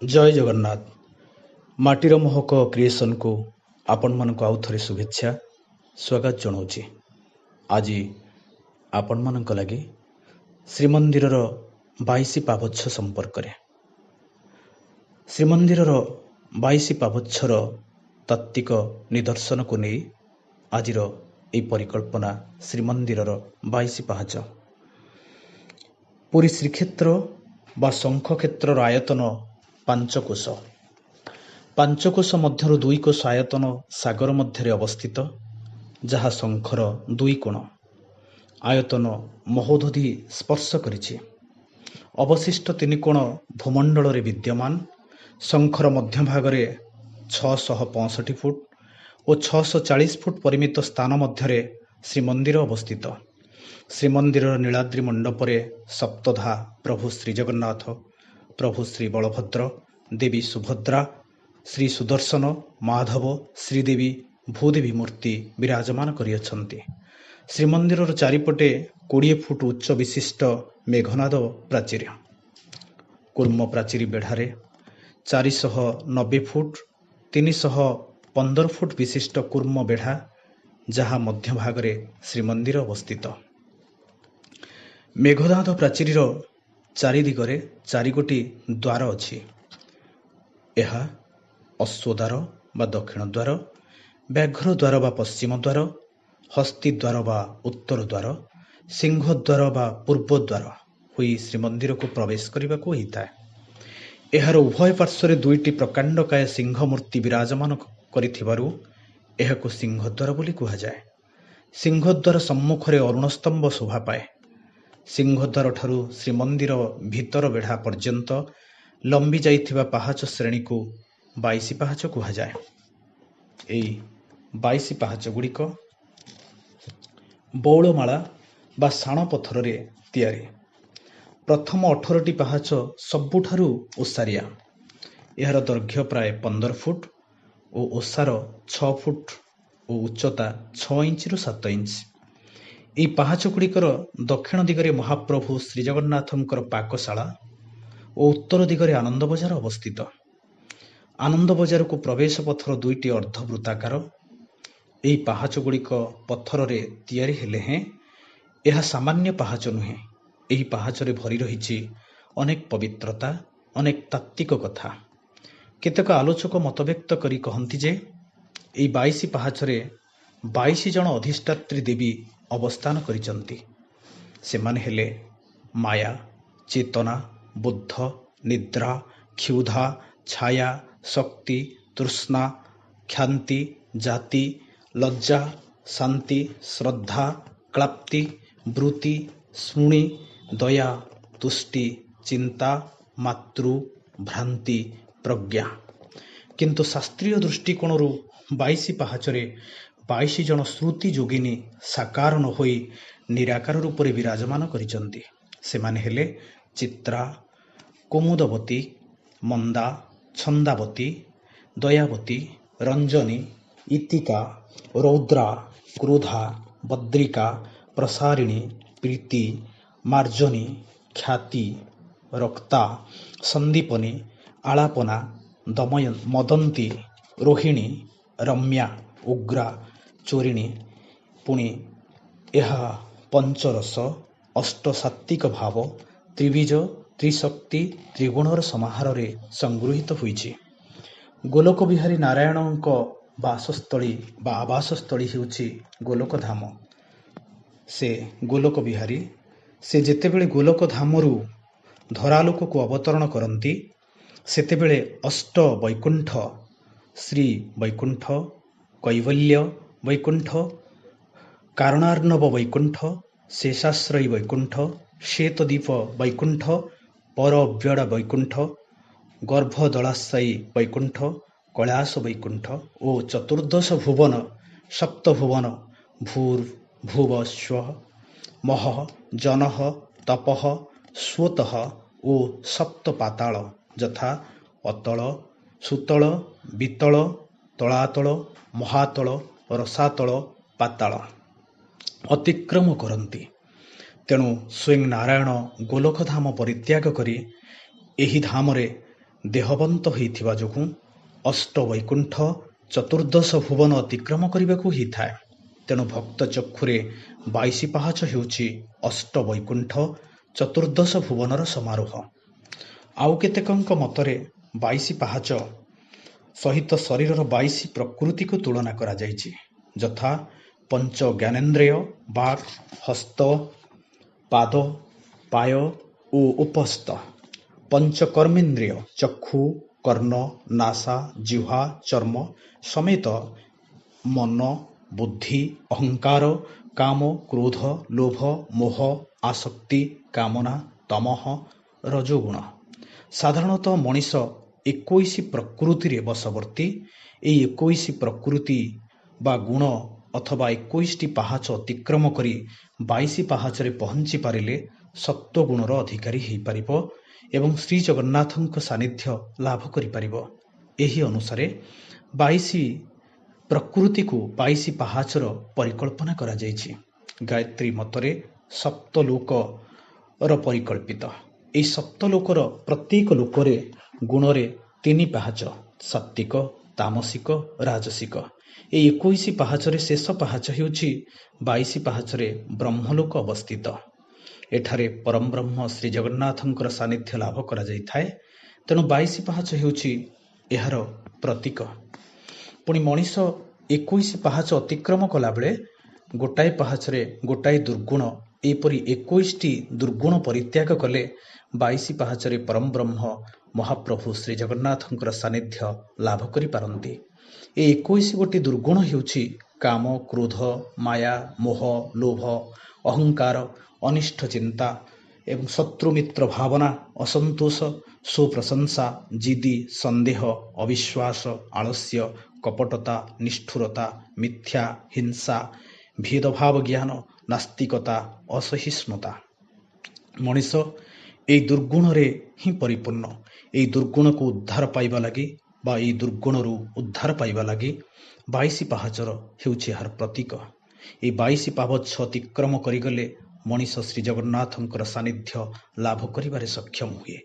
ଜୟ ଜଗନ୍ନାଥ। ମାଟିର ମହକ କ୍ରିଏସନକୁ ଆପଣମାନଙ୍କୁ ଆଉ ଥରେ ଶୁଭେଚ୍ଛା ସ୍ୱାଗତ ଜଣାଉଛି। ଆଜି ଆପଣମାନଙ୍କ ଲାଗି ଶ୍ରୀମନ୍ଦିରର 22 ପାବଚ୍ଛ ସମ୍ପର୍କରେ ଶ୍ରୀମନ୍ଦିରର 22 ପାବଚ୍ଛର ତାତ୍ତ୍ୱିକ ନିଦର୍ଶନକୁ ନେଇ ଆଜିର ଏହି ପରିକଳ୍ପନା। ଶ୍ରୀମନ୍ଦିରର 22 ପାହାଚ। ପୁରୀ ଶ୍ରୀକ୍ଷେତ୍ର ବା ଶଙ୍ଖକ୍ଷେତ୍ରର ଆୟତନ 5 କୋଶ। 5 କୋଶ ମଧ୍ୟରୁ 2 କୋଶ ଆୟତନ ସାଗର ମଧ୍ୟରେ ଅବସ୍ଥିତ, ଯାହା ଶଙ୍ଖର 2 କୋଣ ଆୟତନ ମହୋଦଧି ସ୍ପର୍ଶ କରିଛି। ଅବଶିଷ୍ଟ 3 କୋଣ ଭୂମଣ୍ଡଳରେ ବିଦ୍ୟମାନ। ଶଙ୍ଖର ମଧ୍ୟଭାଗରେ 665 ଫୁଟ ଓ 640 ଫୁଟ ପରିମିତ ସ୍ଥାନ ମଧ୍ୟରେ ଶ୍ରୀମନ୍ଦିର ଅବସ୍ଥିତ। ଶ୍ରୀମନ୍ଦିରର ନୀଳାଦ୍ରି ମଣ୍ଡପରେ ସପ୍ତଧା ପ୍ରଭୁ ଶ୍ରୀଜଗନ୍ନାଥ, ପ୍ରଭୁ ଶ୍ରୀ ବଳଭଦ୍ର, ଦେବୀ ସୁଭଦ୍ରା, ଶ୍ରୀ ସୁଦର୍ଶନ, ମାଧବ, ଶ୍ରୀଦେବୀ, ଭୂଦେବୀ ମୂର୍ତ୍ତି ବିରାଜମାନ କରିଅଛନ୍ତି। ଶ୍ରୀମନ୍ଦିରର ଚାରିପଟେ 20 ଫୁଟ ଉଚ୍ଚ ବିଶିଷ୍ଟ ମେଘନାଦ ପ୍ରାଚୀର। କୁର୍ମ ପ୍ରାଚୀର ବେଢ଼ାରେ 490 ଫୁଟ 315 ଫୁଟ ବିଶିଷ୍ଟ କୁର୍ମ ବେଢ଼ା, ଯାହା ମଧ୍ୟଭାଗରେ ଶ୍ରୀମନ୍ଦିର ଅବସ୍ଥିତ। ମେଘନାଦ ପ୍ରାଚୀରର ଚାରିଦିଗରେ 4 ଗୋଟି ଦ୍ୱାର ଅଛି। ଏହା ଅଶ୍ୱଦ୍ୱାର ବା ଦକ୍ଷିଣ ଦ୍ୱାର, ବ୍ୟାଘ୍ର ଦ୍ୱାର ବା ପଶ୍ଚିମ ଦ୍ୱାର, ହସ୍ତୀ ଦ୍ୱାର ବା ଉତ୍ତର ଦ୍ୱାର, ସିଂହଦ୍ୱାର ବା ପୂର୍ବ ଦ୍ୱାର ହୋଇ ଶ୍ରୀମନ୍ଦିରକୁ ପ୍ରବେଶ କରିବାକୁ ହୋଇଥାଏ। ଏହାର ଉଭୟ ପାର୍ଶ୍ୱରେ 2ଟି ପ୍ରକାଣ୍ଡକାୟ ସିଂହ ମୂର୍ତ୍ତି ବିରାଜମାନ କରିଥିବାରୁ ଏହାକୁ ସିଂହଦ୍ୱାର ବୋଲି କୁହାଯାଏ। ସିଂହଦ୍ୱାର ସମ୍ମୁଖରେ ଅରୁଣସ୍ତମ୍ଭ ଶୋଭା ପାଏ। ସିଂହଦ୍ୱାର ଠାରୁ ଶ୍ରୀମନ୍ଦିର ଭିତର ବେଢ଼ା ପର୍ଯ୍ୟନ୍ତ ଲମ୍ବି ଯାଇଥିବା ପାହାଚ ଶ୍ରେଣୀକୁ 22 ପାହାଚ କୁହାଯାଏ। ଏହି 22 ପାହାଚ ଗୁଡ଼ିକ ବଉଳମାଳା ବା ଶାଣ ପଥରରେ ତିଆରି। ପ୍ରଥମ 18ଟି ପାହାଚ ସବୁଠାରୁ ଓସାରିଆ। ଏହାର ଦୈର୍ଘ୍ୟ ପ୍ରାୟ 15 ଫୁଟ ଓ ଓସାର 6 ଫୁଟ ଓ ଉଚ୍ଚତା 6 ଇଞ୍ଚରୁ 7 ଇଞ୍ଚ। ଏହି ପାହାଚ ଗୁଡ଼ିକର ଦକ୍ଷିଣ ଦିଗରେ ମହାପ୍ରଭୁ ଶ୍ରୀଜଗନ୍ନାଥଙ୍କର ପାକଶାଳା ଓ ଉତ୍ତର ଦିଗରେ ଆନନ୍ଦ ବଜାର ଅବସ୍ଥିତ। ଆନନ୍ଦ ବଜାରକୁ ପ୍ରବେଶ ପଥର 2ଟି ଅର୍ଦ୍ଧବୃତ୍ତାକାର। ଏହି ପାହାଚ ଗୁଡ଼ିକ ପଥରରେ ତିଆରି ହେଲେ ହେଁ ଏହା ସାମାନ୍ୟ ପାହାଚ ନୁହେଁ। ଏହି ପାହାଚରେ ଭରି ରହିଛି ଅନେକ ପବିତ୍ରତା, ଅନେକ ତାତ୍ତ୍ୱିକ କଥା। କେତେକ ଆଲୋଚକ ମତବ୍ୟକ୍ତ କରି କହନ୍ତି ଯେ ଏହି 22 ପାହାଚରେ 22 ଜଣ ଅଧିଷ୍ଠାତ୍ରୀ ଦେବୀ ଅବସ୍ଥାନ କରିଛନ୍ତି। ସେମାନେ ହେଲେ ମାୟା, ଚେତନା, ବୁଦ୍ଧ, ନିଦ୍ରା, କ୍ଷୁଧା, ଛାୟା, ଶକ୍ତି, ତୃଷ୍ଣା, କ୍ଷାନ୍ତି, ଜାତି, ଲଜ୍ଜା, ଶାନ୍ତି, ଶ୍ରଦ୍ଧା, କ୍ଳାପ୍ତି, ବୃତ୍ତି, ସ୍ମୃତି, ଦୟା, ତୁଷ୍ଟି, ଚିନ୍ତା, ମାତୃ, ଭ୍ରାନ୍ତି, ପ୍ରଜ୍ଞା। କିନ୍ତୁ ଶାସ୍ତ୍ରୀୟ ଦୃଷ୍ଟିକୋଣରୁ 22 ପାହାଚରେ 22 ଜଣ ଶ୍ରୁତି ଯୋଗିନୀ ସାକାର ନ ହୋଇ ନିରାକାର ରୂପରେ ବିରାଜମାନ କରିଛନ୍ତି। ସେମାନେ ହେଲେ ଚିତ୍ରା, କୁମୁଦବତୀ, ମନ୍ଦା, ଛନ୍ଦାବତୀ, ଦୟାବତୀ, ରଞ୍ଜନୀ, ଇତିକା, ରୌଦ୍ରା, କ୍ରୋଧା, ବଦ୍ରିକା, ପ୍ରସାରିଣୀ, ପ୍ରୀତି, ମାର୍ଜନୀ, ଖ୍ୟାତି, ରକ୍ତା, ସନ୍ଦୀପନୀ, ଆଳାପନା, ମଦନ୍ତୀ, ରୋହିଣୀ, ରମ୍ୟା, ଉଗ୍ରା, ଚୋରିଣୀ। ପୁଣି ଏହା ପଞ୍ଚରସ, ଅଷ୍ଟସାତ୍ତ୍ୱିକ ଭାବ, ତ୍ରିବୀଜ, ତ୍ରିଶକ୍ତି, ତ୍ରିଗୁଣର ସମାହାରରେ ସଂଗୃହୀତ ହୋଇଛି। ଗୋଲୋକ ବିହାରୀ ନାରାୟଣଙ୍କ ବାସସ୍ଥଳୀ ବା ଆବାସସ୍ଥଳୀ ହେଉଛି ଗୋଲୋକ ଧାମ। ସେ ଗୋଲୋକ ବିହାରୀ। ସେ ଯେତେବେଳେ ଗୋଲୋକ ଧାମରୁ ଧରାଲୋକକୁ ଅବତରଣ କରନ୍ତି, ସେତେବେଳେ ଅଷ୍ଟ ବୈକୁଣ୍ଠ, ଶ୍ରୀ ବୈକୁଣ୍ଠ, କୈବଲ୍ୟ ବୈକୁଣ୍ଠ, କାରଣାର୍ଣ୍ଣବ ବୈକୁଣ୍ଠ, ଶେଷାଶ୍ରୟୀ ବୈକୁଣ୍ଠ, ଶ୍ଵେତଦ୍ୱୀପ ବୈକୁଣ୍ଠ, ପର ଅବ୍ୟଡ଼ା ବୈକୁଣ୍ଠ, ଗର୍ଭଦଳାଶାୟୀ ବୈକୁଣ୍ଠ, କୈଳାସ ବୈକୁଣ୍ଠ ଓ ଚତୁର୍ଦ୍ଦଶ ଭୁବନ, ସପ୍ତଭୁବନ, ଭୂର୍ଭୁବଃ ସ୍ୱଃ, ମହଃ, ଜନଃ, ତପଃ, ସ୍ୱୋତଃ ଓ ସପ୍ତ ପାତାଳ ଯଥା ଅତଳ, ସୁତଳ, ବିତଳ, ତଳାତଳ, ମହାତଳ, ରସାତଳ, ପାତାଳ ଅତିକ୍ରମ କରନ୍ତି। ତେଣୁ ସ୍ୱୟଂ ନାରାୟଣ ଗୋଲୋକ ଧାମ ପରିତ୍ୟାଗ କରି ଏହି ଧାମରେ ଦେହବନ୍ତ ହୋଇଥିବା ଯୋଗୁଁ ଅଷ୍ଟବୈକୁଣ୍ଠ ଚତୁର୍ଦ୍ଦଶ ଭୁବନ ଅତିକ୍ରମ କରିବାକୁ ହେଇଥାଏ। ତେଣୁ ଭକ୍ତ ଚକ୍ଷୁରେ 22 ପାହାଚ ହେଉଛି ଅଷ୍ଟବୈକୁଣ୍ଠ ଚତୁର୍ଦ୍ଦଶ ଭୁବନର ସମାରୋହ। ଆଉ କେତେକଙ୍କ ମତରେ 22 ପାହାଚ ସହିତ ଶରୀରର 22 ପ୍ରକୃତିକୁ ତୁଳନା କରାଯାଇଛି, ଯଥା ପଞ୍ଚ ଜ୍ଞାନେନ୍ଦ୍ରିୟ ବାକ୍, ହସ୍ତ, ପାଦ, ପାୟ ଓ ଉପସ୍ଥ, ପଞ୍ଚକର୍ମେନ୍ଦ୍ରିୟ ଚକ୍ଷୁ, କର୍ଣ୍ଣ, ନାସା, ଜିହ୍ୱା, ଚର୍ମ ସମେତ ମନ, ବୁଦ୍ଧି, ଅହଙ୍କାର, କାମ, କ୍ରୋଧ, ଲୋଭ, ମୋହ, ଆସକ୍ତି, କାମନା, ତମଃ, ରଜୋଗୁଣ। ସାଧାରଣତଃ ମଣିଷ 21 ପ୍ରକୃତିରେ ବଶବର୍ତ୍ତୀ। ଏହି 21 ପ୍ରକୃତି ବା ଗୁଣ ଅଥବା 21ଟି ପାହାଚ ଅତିକ୍ରମ କରି 22 ପାହାଚରେ ପହଞ୍ଚି ପାରିଲେ ସତ୍ୱଗୁଣର ଅଧିକାରୀ ହୋଇପାରିବ ଏବଂ ଶ୍ରୀ ଜଗନ୍ନାଥଙ୍କ ସାନ୍ନିଧ୍ୟ ଲାଭ କରିପାରିବ। ଏହି ଅନୁସାରେ 22 ପ୍ରକୃତିକୁ 22 ପାହାଚର ପରିକଳ୍ପନା କରାଯାଇଛି। ଗାୟତ୍ରୀ ମତରେ ସପ୍ତଲୋକର ପରିକଳ୍ପିତ। ଏହି ସପ୍ତଲୋକର ପ୍ରତ୍ୟେକ ଲୋକରେ ଗୁଣରେ 3 ପାହାଚ, ସାତ୍ତ୍ୱିକ, ତାମସିକ, ରାଜସିକ। ଏହି 21 ପାହାଚରେ ଶେଷ ପାହାଚ ହେଉଛି 22 ପାହାଚରେ ବ୍ରହ୍ମଲୋକ ଅବସ୍ଥିତ। ଏଠାରେ ପରମବ୍ରହ୍ମ ଶ୍ରୀ ଜଗନ୍ନାଥଙ୍କର ସାନ୍ନିଧ୍ୟ ଲାଭ କରାଯାଇଥାଏ। ତେଣୁ 22 ପାହାଚ ହେଉଛି ଏହାର ପ୍ରତୀକ। ପୁଣି ମଣିଷ 21 ପାହାଚ ଅତିକ୍ରମ କଲାବେଳେ ଗୋଟାଏ ପାହାଚରେ ଗୋଟାଏ ଦୁର୍ଗୁଣ, ଏହିପରି 21ଟି ଦୁର୍ଗୁଣ ପରିତ୍ୟାଗ କଲେ 22 ପାହାଚରେ ପରମବ୍ରହ୍ମ ମହାପ୍ରଭୁ ଶ୍ରୀ ଜଗନ୍ନାଥଙ୍କର ସାନ୍ନିଧ୍ୟ ଲାଭ କରିପାରନ୍ତି। ଏହି 21 ଗୋଟି ଦୁର୍ଗୁଣ ହେଉଛି କାମ, କ୍ରୋଧ, ମାୟା, ମୋହ, ଲୋଭ, ଅହଙ୍କାର, ଅନିଷ୍ଟ ଚିନ୍ତା ଏବଂ ଶତ୍ରୁମିତ୍ର ଭାବନା, ଅସନ୍ତୋଷ, ସୁପ୍ରଶଂସା, ଜିଦି, ସନ୍ଦେହ, ଅବିଶ୍ୱାସ, ଆଳସ୍ୟ, କପଟତା, ନିଷ୍ଠୁରତା, ମିଥ୍ୟା, ହିଂସା, ଭେଦଭାବ ଜ୍ଞାନ, ନାସ୍ତିକତା, ଅସହିଷ୍ଣୁତା। ମଣିଷ ଏହି ଦୁର୍ଗୁଣରେ ହିଁ ପରିପୂର୍ଣ୍ଣ। ଏହି ଦୁର୍ଗୁଣକୁ ଉଦ୍ଧାର ପାଇବା ଲାଗି ବା ଏହି ଦୁର୍ଗୁଣରୁ ଉଦ୍ଧାର ପାଇବା ଲାଗି 22 ପାହାଚର ହେଉଛି ଏହାର ପ୍ରତୀକ। ଏହି 22 ପାହାଚ ଅତିକ୍ରମ କରିଗଲେ ମଣିଷ ଶ୍ରୀ ଜଗନ୍ନାଥଙ୍କର ସାନ୍ନିଧ୍ୟ ଲାଭ କରିବାରେ ସକ୍ଷମ ହୁଏ।